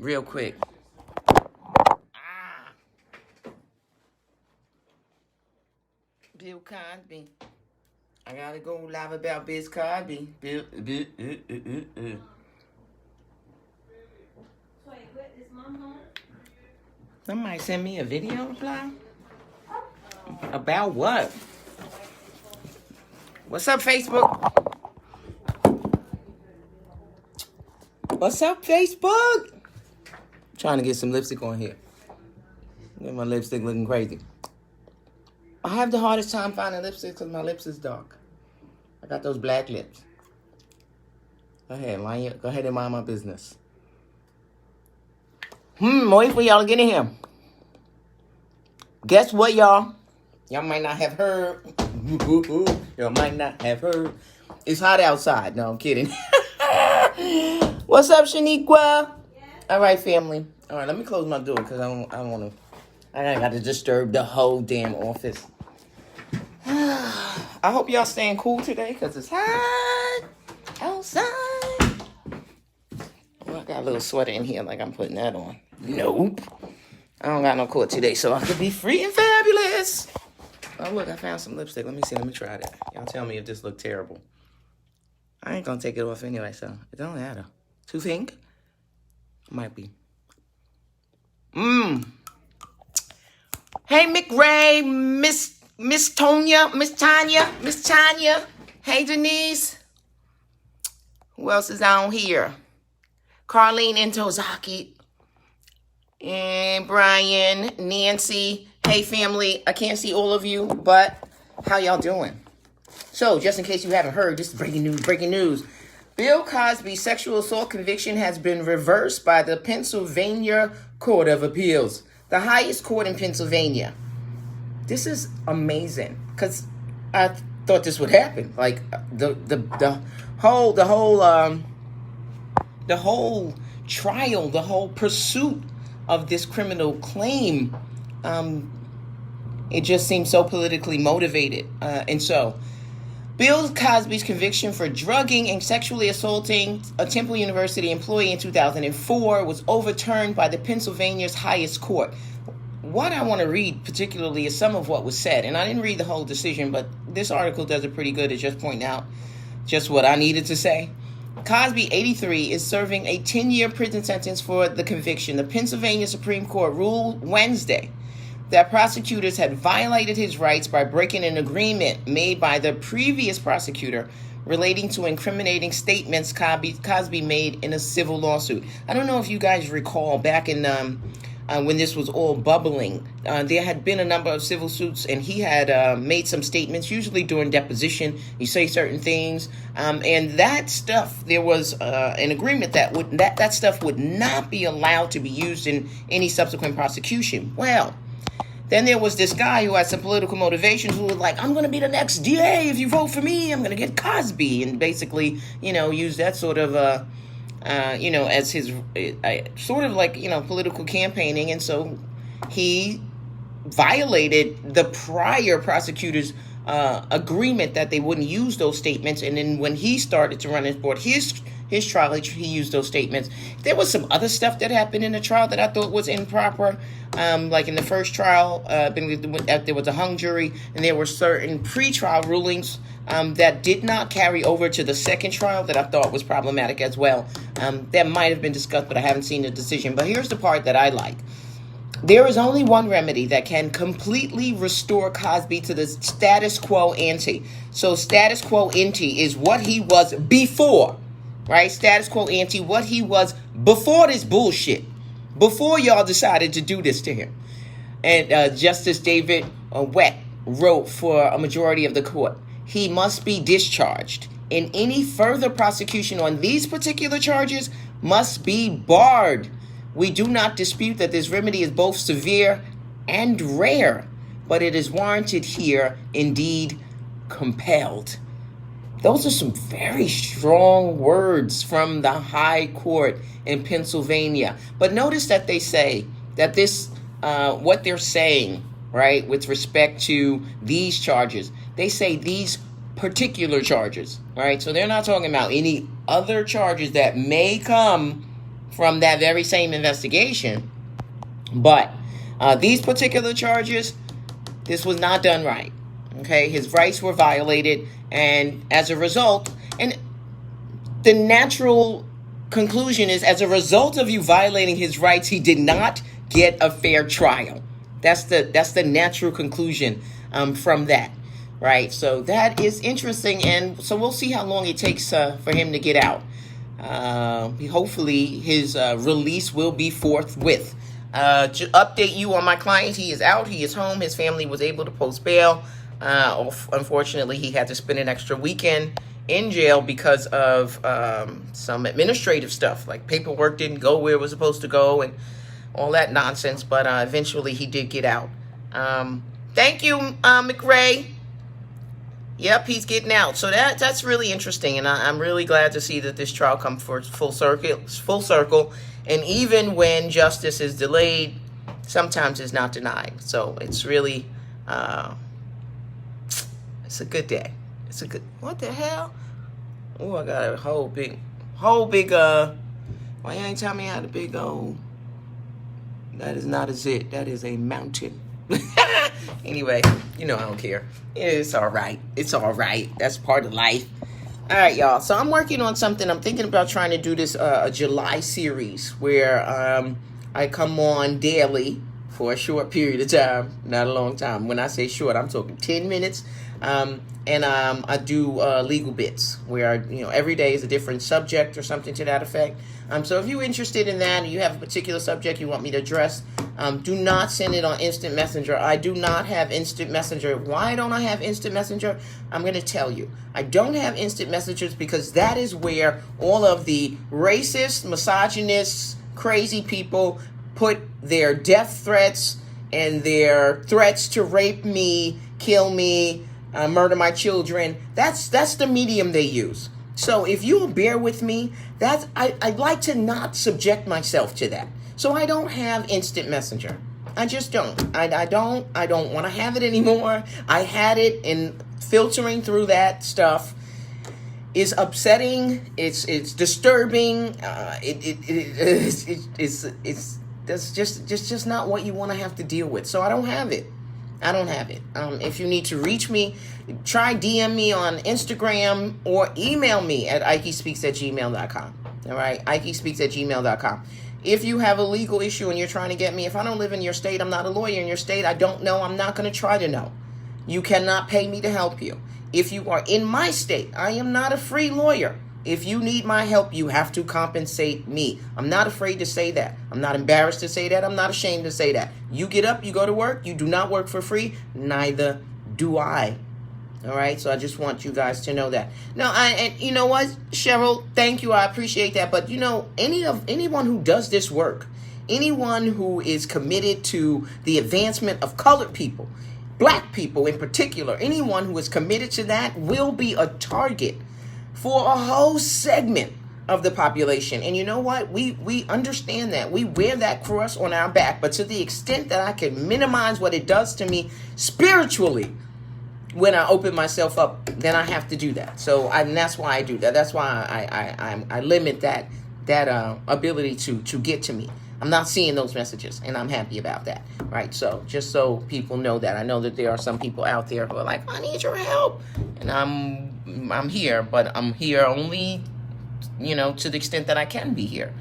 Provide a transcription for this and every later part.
real quick. Bill Cosby. I gotta go live about Bill Cosby. Somebody send me a video reply? About what? What's up, Facebook? What's up, Facebook? I'm trying to get some lipstick on here. Get my lipstick looking crazy. I have the hardest time finding lipstick because my lips is dark. I got those black lips. Go ahead and mind my business. Wait for y'all to get in here. Guess what, y'all? Y'all might not have heard. Y'all might not have heard. It's hot outside. No, I'm kidding. What's up, Shaniqua? Yeah. All right, family. All right, let me close my door because I don't want to. I got to disturb the whole damn office. I hope y'all staying cool today because it's hot outside. Well, I got a little sweater in here like I'm putting that on. Nope. I don't got no coat today, so I could be free and fabulous. Oh, look, I found some lipstick. Let me see. Let me try that. Y'all tell me if this look terrible. I ain't going to take it off anyway, so it don't matter. You think? Might be. Hey, McRae, Miss Tanya. Hey, Denise. Who else is on here? Carlene and Tozaki. And Brian, Nancy. Hey, family. I can't see all of you, but how y'all doing? So, just in case you haven't heard, this is breaking news. Bill Cosby's sexual assault conviction has been reversed by the Pennsylvania Court of Appeals, the highest court in Pennsylvania. This is amazing because I thought this would happen. Like the whole trial, the whole pursuit of this criminal claim, it just seems so politically motivated, and so. Bill Cosby's conviction for drugging and sexually assaulting a Temple University employee in 2004 was overturned by the Pennsylvania's highest court. What I want to read particularly is some of what was said. And I didn't read the whole decision, but this article does it pretty good at just pointing out just what I needed to say. Cosby, 83, is serving a 10-year prison sentence for the conviction. The Pennsylvania Supreme Court ruled Wednesday that prosecutors had violated his rights by breaking an agreement made by the previous prosecutor relating to incriminating statements Cosby made in a civil lawsuit. I don't know if you guys recall back in when this was all bubbling, there had been a number of civil suits, and he had made some statements, usually during deposition. You say certain things, and that stuff, there was an agreement that that stuff would not be allowed to be used in any subsequent prosecution. Well, then there was this guy who had some political motivations who was like, I'm going to be the next DA. If you vote for me, I'm going to get Cosby. And basically, use that sort of, as his sort of like, political campaigning. And so he violated the prior prosecutor's agreement that they wouldn't use those statements. And then when he started to run for his trial, he used those statements. There was some other stuff that happened in the trial that I thought was improper. Like in the first trial, there was a hung jury, and there were certain pre-trial rulings that did not carry over to the second trial that I thought was problematic as well. That might have been discussed, but I haven't seen the decision. But here's the part that I like. There is only one remedy that can completely restore Cosby to the status quo ante. So status quo ante is what he was before. Right? Status quo ante, what he was before this bullshit. Before y'all decided to do this to him. And Justice David Wett wrote for a majority of the court, he must be discharged. And any further prosecution on these particular charges must be barred. We do not dispute that this remedy is both severe and rare, but it is warranted here, indeed compelled. Those are some very strong words from the high court in Pennsylvania. But notice that they say that this, what they're saying, right, with respect to these charges, they say these particular charges, right? So they're not talking about any other charges that may come from that very same investigation. But these particular charges, this was not done right. Okay, his rights were violated, and as a result, and the natural conclusion is, as a result of you violating his rights, he did not get a fair trial. That's the natural conclusion from that, right? So that is interesting, and so we'll see how long it takes for him to get out. Hopefully, his release will be forthwith. To update you on my client, he is out. He is home. His family was able to post bail. Unfortunately, he had to spend an extra weekend in jail because of some administrative stuff, like paperwork didn't go where it was supposed to go and all that nonsense. But eventually, he did get out. Thank you, McRae. Yep, he's getting out. So that's really interesting, and I'm really glad to see that this trial come for full circle. And even when justice is delayed, sometimes it's not denied. So it's really, it's a good day. It's a good. What the hell? Oh, I got a whole big. Why you ain't tell me I had a big old? That is not a zit. That is a mountain. Anyway, I don't care. It's all right. It's all right. That's part of life. All right, y'all. So I'm working on something. I'm thinking about trying to do this a July series where I come on daily for a short period of time, not a long time. When I say short, I'm talking 10 minutes. And I do legal bits where every day is a different subject or something to that effect. So if you're interested in that and you have a particular subject you want me to address, do not send it on Instant Messenger. I do not have Instant Messenger. Why don't I have Instant Messenger? I'm going to tell you. I don't have Instant Messengers because that is where all of the racist, misogynists, crazy people put their death threats and their threats to rape me, kill me, murder my children. That's the medium they use. So if you'll bear with me, I'd like to not subject myself to that. So I don't have Instant Messenger. I just don't. I don't want to have it anymore. I had it, and filtering through that stuff is upsetting. It's disturbing. That's just not what you want to have to deal with. So I don't have it. If you need to reach me, try DM me on Instagram or email me at ikespeaks@gmail.com. All right, ikespeaks@gmail.com. If you have a legal issue and you're trying to get me, if I don't live in your state, I'm not a lawyer in your state, I don't know, I'm not going to try to know. You cannot pay me to help you. If you are in my state, I am not a free lawyer. If you need my help, you have to compensate me. I'm not afraid to say that. I'm not embarrassed to say that. I'm not ashamed to say that. You get up, you go to work. You do not work for free. Neither do I. All right? So I just want you guys to know that. No, and you know what, Cheryl? Thank you. I appreciate that. But, anyone who does this work, anyone who is committed to the advancement of colored people, black people in particular, anyone who is committed to that will be a target for a whole segment of the population. And you know what? We understand that. We wear that cross on our back. But to the extent that I can minimize what it does to me spiritually when I open myself up, then I have to do that. So and that's why I do that. That's why I limit that ability to get to me. I'm not seeing those messages, and I'm happy about that, right? So just so people know that. I know that there are some people out there who are like, I need your help. And I'm here, but I'm here only, to the extent that I can be here.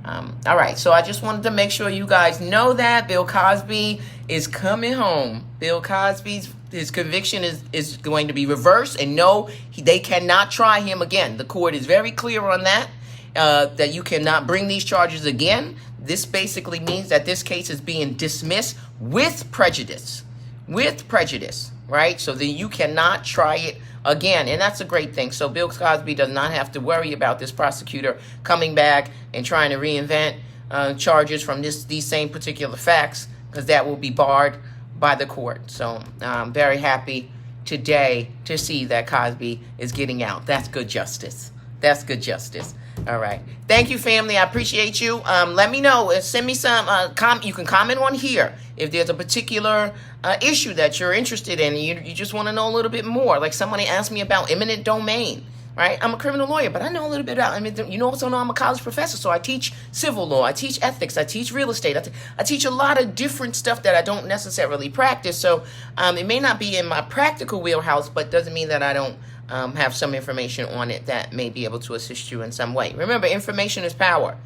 All right, so I just wanted to make sure you guys know that Bill Cosby is coming home. Bill Cosby's his conviction is going to be reversed, and no, they cannot try him again. The court is very clear on that, that you cannot bring these charges again. This basically means that this case is being dismissed with prejudice, right? So then you cannot try it again, and that's a great thing. So Bill Cosby does not have to worry about this prosecutor coming back and trying to reinvent charges from these same particular facts, because that will be barred by the court. So I'm very happy today to see that Cosby is getting out. That's good justice. All right. Thank you, family. I appreciate you. Let me know. Send me some. You can comment on here if there's a particular issue that you're interested in. And you just want to know a little bit more. Like somebody asked me about eminent domain. right? I'm a criminal lawyer, but I know a little bit about, I mean, you also know I'm a college professor, so I teach civil law, I teach ethics, I teach real estate, I teach a lot of different stuff that I don't necessarily practice, so it may not be in my practical wheelhouse, but doesn't mean that I don't have some information on it that may be able to assist you in some way. Remember, information is power,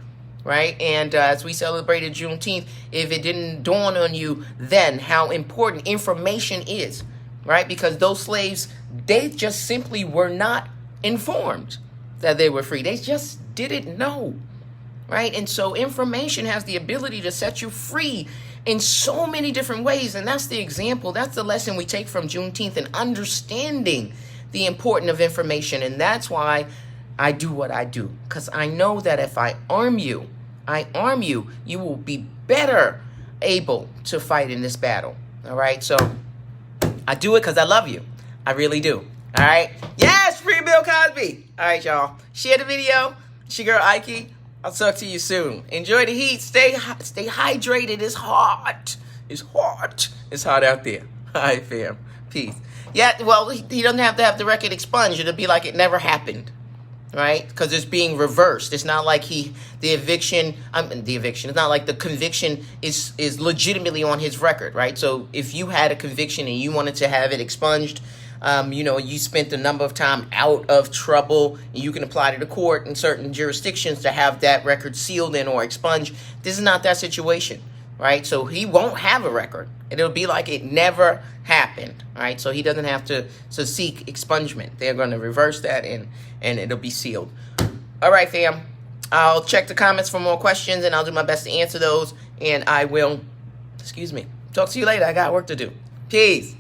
right? And as we celebrated Juneteenth, if it didn't dawn on you then how important information is, right? Because those slaves, they just simply were not informed that they were free. They just didn't know, right? And so information has the ability to set you free in so many different ways. And that's the example, that's the lesson we take from Juneteenth, and understanding the importance of information. And that's why I do what I do, because I know that if I arm you, you will be better able to fight in this battle. All right. So I do it because I love you. I really do. All right. Yes, free Bill Cosby. All right, y'all. Share the video. It's your girl Ike. I'll talk to you soon. Enjoy the heat. Stay hydrated. It's hot. It's hot. It's hot out there. All right, fam. Peace. Yeah, well, he doesn't have to have the record expunged. It'll be like it never happened, right? Because it's being reversed. It's not like the eviction, it's not like the conviction is legitimately on his record, right? So if you had a conviction and you wanted to have it expunged, you spent a number of time out of trouble, and you can apply to the court in certain jurisdictions to have that record sealed in or expunged. This is not that situation, right? So he won't have a record. It'll be like it never happened, right? So he doesn't have to seek expungement. They're going to reverse that, and it'll be sealed. All right, fam. I'll check the comments for more questions, and I'll do my best to answer those. And I will, talk to you later. I got work to do. Peace.